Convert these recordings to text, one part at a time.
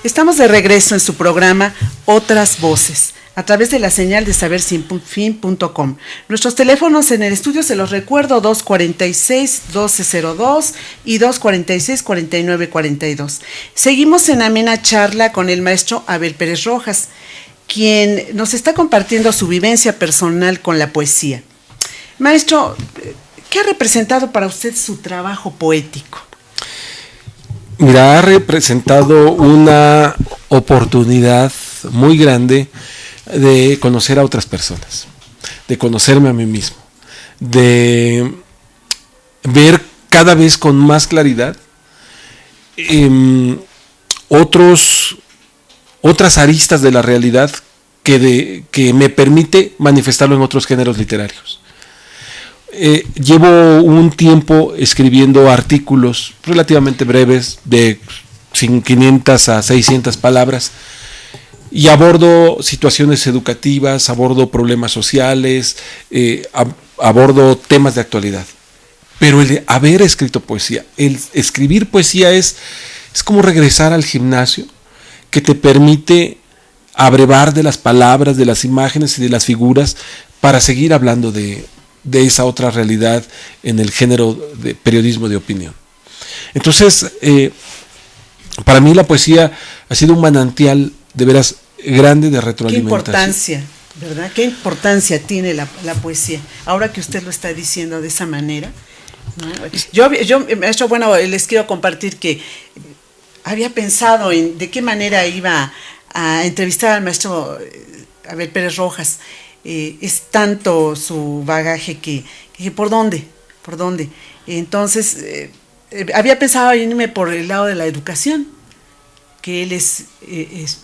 Estamos de regreso en su programa Otras Voces, a través de la señal de sabersinfin.com. Nuestros teléfonos en el estudio se los recuerdo, 246-1202 y 246-4942. Seguimos en amena charla con el maestro Abel Pérez Rojas, quien nos está compartiendo su vivencia personal con la poesía. Maestro, ¿qué ha representado para usted su trabajo poético? Mira, ha representado una oportunidad muy grande de conocer a otras personas, de conocerme a mí mismo, de ver cada vez con más claridad otras aristas de la realidad que me permite manifestarlo en otros géneros literarios. Llevo un tiempo escribiendo artículos relativamente breves, de 500 a 600 palabras, y abordo situaciones educativas, abordo problemas sociales, abordo temas de actualidad. Pero el haber escrito poesía, el escribir poesía es como regresar al gimnasio, que te permite abrevar de las palabras, de las imágenes y de las figuras para seguir hablando de esa otra realidad en el género de periodismo de opinión. Entonces, para mí la poesía ha sido un manantial de veras grande de retroalimentación. Qué importancia, ¿verdad? Qué importancia tiene la poesía. Ahora que usted lo está diciendo de esa manera, ¿no? Yo, maestro, bueno, les quiero compartir que había pensado en de qué manera iba a entrevistar al maestro Abel Pérez Rojas. Es tanto su bagaje que ¿por dónde? Entonces, había pensado en irme por el lado de la educación, que él es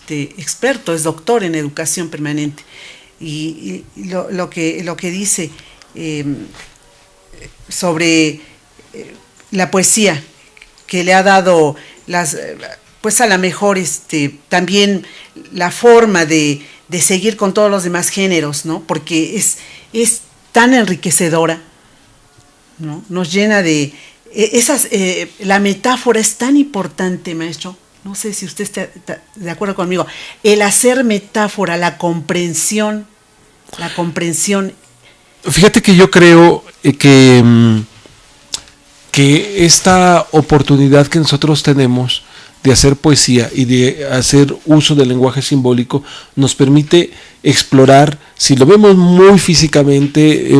experto, es doctor en educación permanente. Y lo que dice sobre la poesía, que le ha dado pues a la mejor también la forma de seguir con todos los demás géneros, ¿no? Porque es tan enriquecedora, ¿no? Nos llena de la metáfora es tan importante, maestro. No sé si usted está de acuerdo conmigo. El hacer metáfora, la comprensión. Fíjate que yo creo que esta oportunidad que nosotros tenemos de hacer poesía y de hacer uso del lenguaje simbólico nos permite explorar, si lo vemos muy físicamente,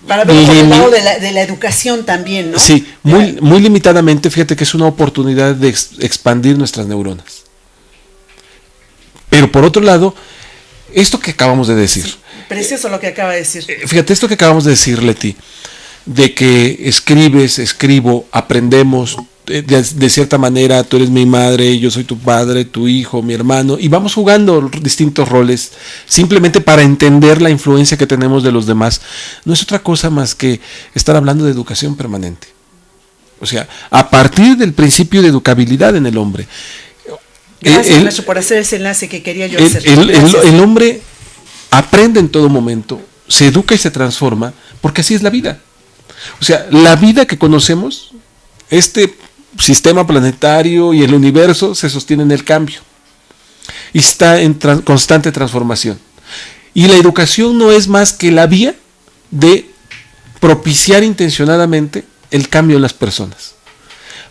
para ver por el lado de la educación también, ¿no? Sí, muy limitadamente. Fíjate que es una oportunidad de expandir nuestras neuronas. Pero por otro lado, esto que acabamos de decir. Sí, precioso lo que acaba de decir. Fíjate, esto que acabamos de decir, Leti, de que escribo, aprendemos, de cierta manera, tú eres mi madre, yo soy tu padre, tu hijo, mi hermano, y vamos jugando distintos roles, simplemente para entender la influencia que tenemos de los demás. No es otra cosa más que estar hablando de educación permanente. O sea, a partir del principio de educabilidad en el hombre. Gracias, maestro, por hacer ese enlace que quería yo hacer. El hombre aprende en todo momento, se educa y se transforma, porque así es la vida. O sea, la vida que conocemos, este sistema planetario y el universo se sostiene en el cambio y está en constante transformación. Y la educación no es más que la vía de propiciar intencionadamente el cambio en las personas,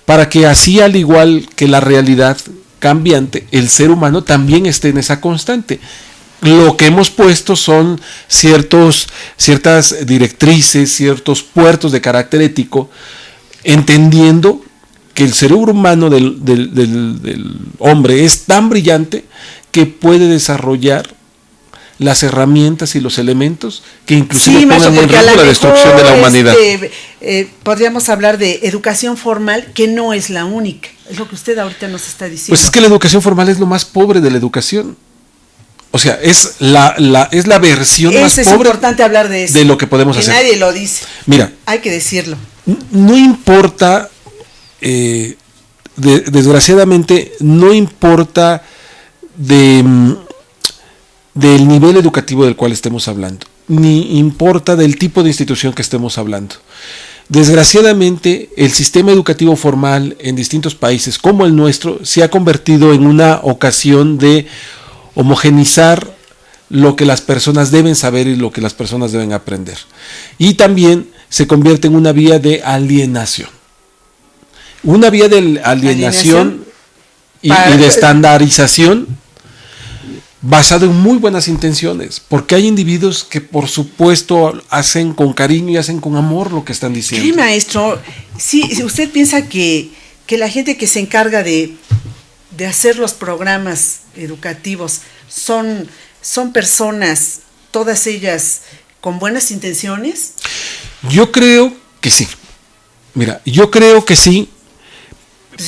para que así, al igual que la realidad cambiante, el ser humano también esté en esa constante. Lo que hemos puesto son ciertas directrices, ciertos puertos de carácter ético, entendiendo que el cerebro humano del hombre es tan brillante que puede desarrollar las herramientas y los elementos que inclusive pongan en riesgo la destrucción de la humanidad. Podríamos hablar de educación formal, que no es la única, es lo que usted ahorita nos está diciendo. Pues es que la educación formal es lo más pobre de la educación. O sea, es la versión más pobre. Es importante hablar de eso, de lo que podemos hacer. Nadie lo dice. Mira, hay que decirlo. No importa, desgraciadamente, no importa del nivel educativo del cual estemos hablando, ni importa del tipo de institución que estemos hablando. Desgraciadamente, el sistema educativo formal en distintos países como el nuestro se ha convertido en una ocasión de homogenizar lo que las personas deben saber y lo que las personas deben aprender. Y también se convierte en una vía de alienación. Una vía de alienación y de estandarización basado en muy buenas intenciones, porque hay individuos que por supuesto hacen con cariño y hacen con amor lo que están diciendo. Sí, maestro, sí, usted piensa que la gente que se encarga de hacer los programas educativos son personas, todas ellas con buenas intenciones. Yo creo que sí. Mira, yo creo que sí.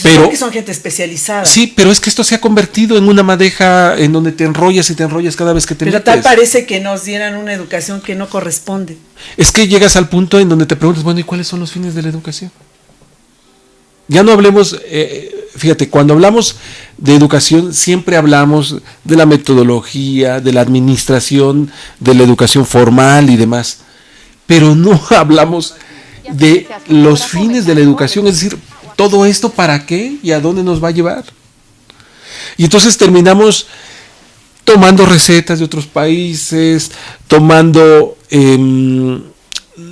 Pero que son gente especializada. Sí, pero es que esto se ha convertido en una madeja en donde te enrollas y te enrollas cada vez que te metes. Pero tal parece que nos dieran una educación que no corresponde. Es que llegas al punto en donde te preguntas, bueno, ¿y cuáles son los fines de la educación? Ya no hablemos, fíjate, cuando hablamos de educación siempre hablamos de la metodología, de la administración, de la educación formal y demás, pero no hablamos de los fines de la educación, es decir, ¿todo esto para qué y a dónde nos va a llevar? Y entonces terminamos tomando recetas de otros países, tomando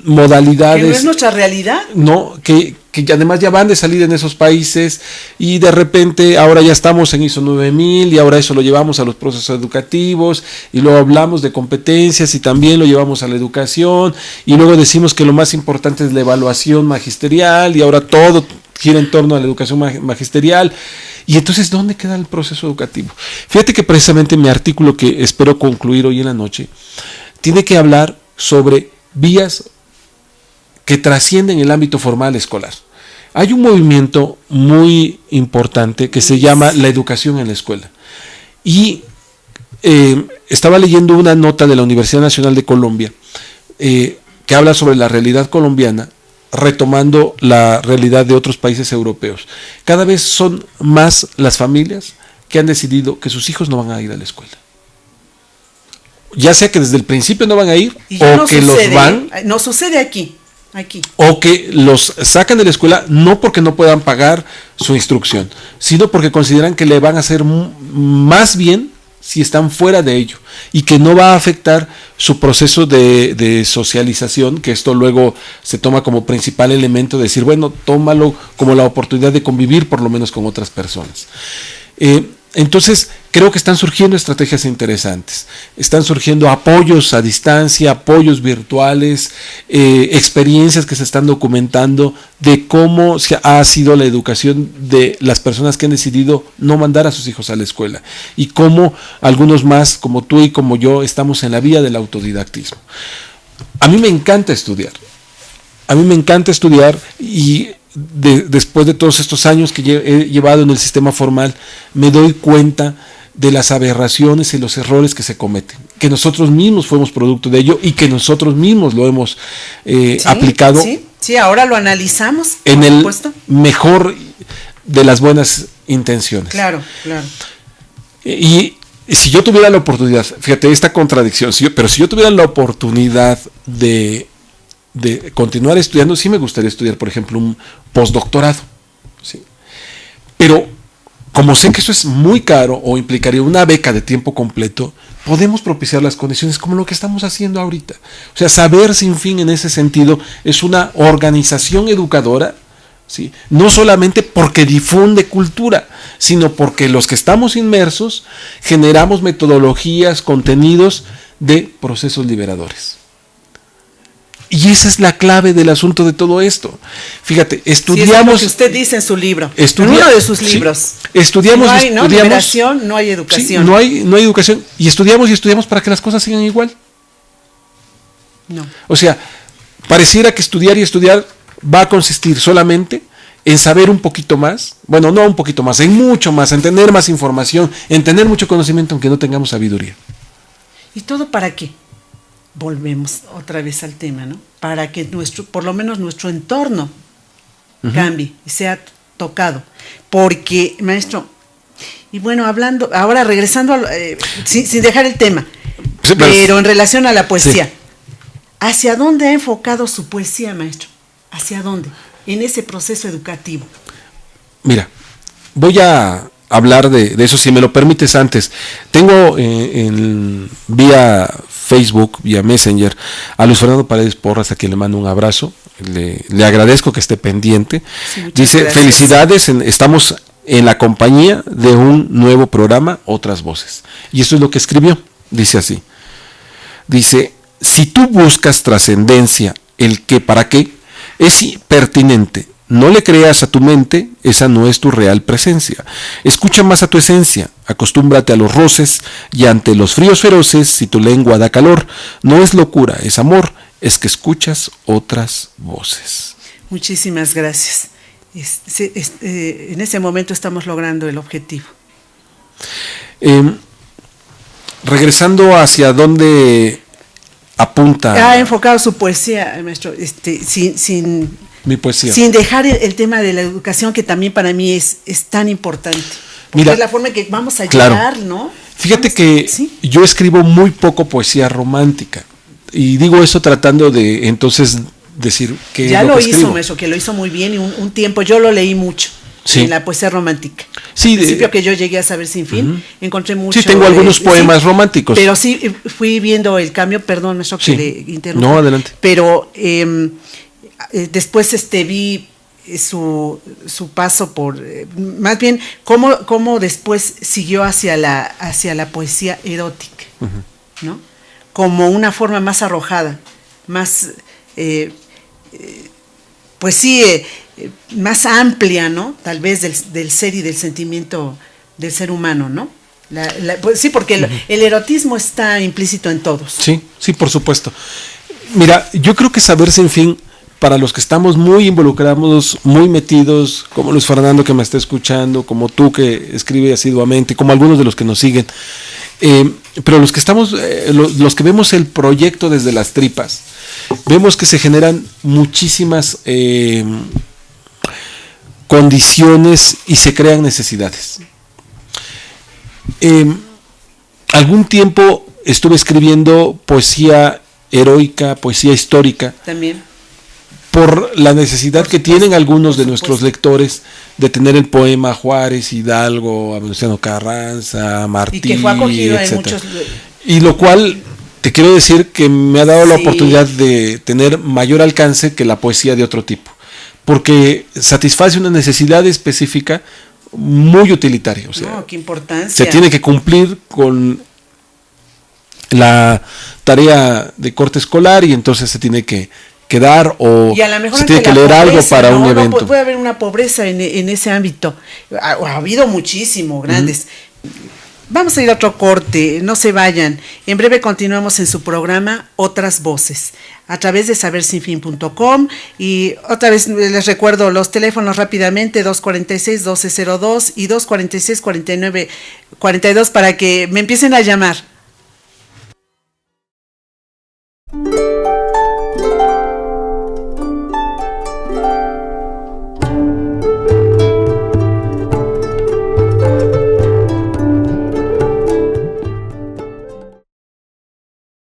modalidades. ¿Que no es nuestra realidad? No, que además ya van de salida en esos países y de repente ahora ya estamos en ISO 9000 y ahora eso lo llevamos a los procesos educativos y luego hablamos de competencias y también lo llevamos a la educación y luego decimos que lo más importante es la evaluación magisterial y ahora todo gira en torno a la educación magisterial. Y entonces, ¿dónde queda el proceso educativo? Fíjate que precisamente mi artículo, que espero concluir hoy en la noche, tiene que hablar sobre vías que trascienden el ámbito formal escolar. Hay un movimiento muy importante que se llama la educación en la escuela. Y estaba leyendo una nota de la Universidad Nacional de Colombia que habla sobre la realidad colombiana, retomando la realidad de otros países europeos. Cada vez son más las familias que han decidido que sus hijos no van a ir a la escuela. Ya sea que desde el principio no van a ir, o que los van. No sucede aquí. O que los sacan de la escuela no porque no puedan pagar su instrucción, sino porque consideran que le van a hacer más bien si están fuera de ello y que no va a afectar su proceso de socialización, que esto luego se toma como principal elemento de decir, bueno, tómalo como la oportunidad de convivir por lo menos con otras personas. Entonces, creo que están surgiendo estrategias interesantes, están surgiendo apoyos a distancia, apoyos virtuales, experiencias que se están documentando de cómo ha sido la educación de las personas que han decidido no mandar a sus hijos a la escuela y cómo algunos más, como tú y como yo, estamos en la vía del autodidactismo. A mí me encanta estudiar, y después de todos estos años que he llevado en el sistema formal, me doy cuenta de las aberraciones y los errores que se cometen, que nosotros mismos fuimos producto de ello y que nosotros mismos lo hemos aplicado. Sí, ahora lo analizamos en el mejor de las buenas intenciones. Claro. Y si yo tuviera la oportunidad, fíjate esta contradicción, pero si yo tuviera la oportunidad de continuar estudiando, sí me gustaría estudiar, por ejemplo, un postdoctorado, ¿sí? Pero como sé que eso es muy caro o implicaría una beca de tiempo completo, podemos propiciar las condiciones como lo que estamos haciendo ahorita. O sea, Saber Sin Fin en ese sentido es una organización educadora, ¿sí? No solamente porque difunde cultura, sino porque los que estamos inmersos generamos metodologías, contenidos de procesos liberadores. Y esa es la clave del asunto de todo esto. Fíjate, estudiamos. Sí, es lo que usted dice en su libro. En uno de sus libros. Sí, estudiamos. No hay liberación, no hay educación. Sí, no hay educación. Y estudiamos para que las cosas sigan igual. No. O sea, pareciera que estudiar y estudiar va a consistir solamente en saber un poquito más. Bueno, no un poquito más, en mucho más, en tener más información, en tener mucho conocimiento, aunque no tengamos sabiduría. ¿Y todo para qué? Volvemos otra vez al tema, ¿no? Para que por lo menos nuestro entorno cambie y sea tocado. Porque, maestro, y bueno, ahora regresando, sin dejar el tema, pero en relación a la poesía, ¿hacia dónde ha enfocado su poesía, maestro? ¿Hacia dónde? En ese proceso educativo. Mira, voy a hablar de eso, si me lo permites antes. Tengo vía Facebook, vía Messenger, a Luis Fernando Paredes Porras, a quien le mando un abrazo. Le agradezco que esté pendiente. Sí, muchas Dice, gracias. felicidades, estamos en la compañía de un nuevo programa, Otras Voces. Y eso es lo que escribió. Dice así. Dice, si tú buscas trascendencia, el qué para qué, es pertinente. No le creas a tu mente, esa no es tu real presencia. Escucha más a tu esencia, acostúmbrate a los roces, y ante los fríos feroces, si tu lengua da calor, no es locura, es amor, es que escuchas otras voces. Muchísimas gracias. En ese momento estamos logrando el objetivo. Regresando hacia donde apunta. Ha enfocado su poesía, maestro, Mi poesía. Sin dejar el tema de la educación, que también para mí es tan importante. Porque Mira, es la forma en que vamos a claro, llegar, ¿no? Fíjate que ¿sí? Yo escribo muy poco poesía romántica. Y digo eso tratando de entonces decir que ya es lo que hizo, escribo. maestro, que lo hizo muy bien, y un tiempo yo lo leí mucho. Sí. En la poesía romántica. Sí, al principio que yo llegué a Saber Sin Fin, encontré mucho. Sí, tengo algunos poemas románticos. Pero sí fui viendo el cambio, perdón, maestro, que le interrumpo. No, adelante. Pero después vi su paso por, más bien, cómo después siguió hacia la poesía erótica, ¿no? Como una forma más arrojada, más, pues sí, más amplia, ¿no? Tal vez del ser y del sentimiento del ser humano, ¿no? Pues sí, porque el erotismo está implícito en todos. Sí, sí, por supuesto. Mira, yo creo que Saber Sin Fin, para los que estamos muy involucrados, muy metidos, como Luis Fernando que me está escuchando, como tú que escribe asiduamente, como algunos de los que nos siguen, pero los que estamos, los que vemos el proyecto desde las tripas, vemos que se generan muchísimas condiciones y se crean necesidades. Algún tiempo estuve escribiendo poesía heroica, poesía histórica, también por la necesidad que tienen algunos de nuestros lectores de tener el poema Juárez, Hidalgo, a Venustiano Carranza, Martí, y que fue acogido en etcétera. muchos. Y lo cual te quiero decir que me ha dado la Sí. oportunidad de tener mayor alcance que la poesía de otro tipo, porque satisface una necesidad específica muy utilitaria. O sea, No, qué importancia. se tiene que cumplir con la tarea de corte escolar y entonces se tiene que dar o y a lo mejor se tiene que leer pobreza, algo para un evento. Puede haber una pobreza en ese ámbito. Ha habido muchísimo, grandes. Vamos a ir a otro corte, no se vayan. En breve continuamos en su programa Otras Voces, a través de sabersinfin.com. Y otra vez les recuerdo los teléfonos rápidamente, 246-1202 y 246-4942, para que me empiecen a llamar.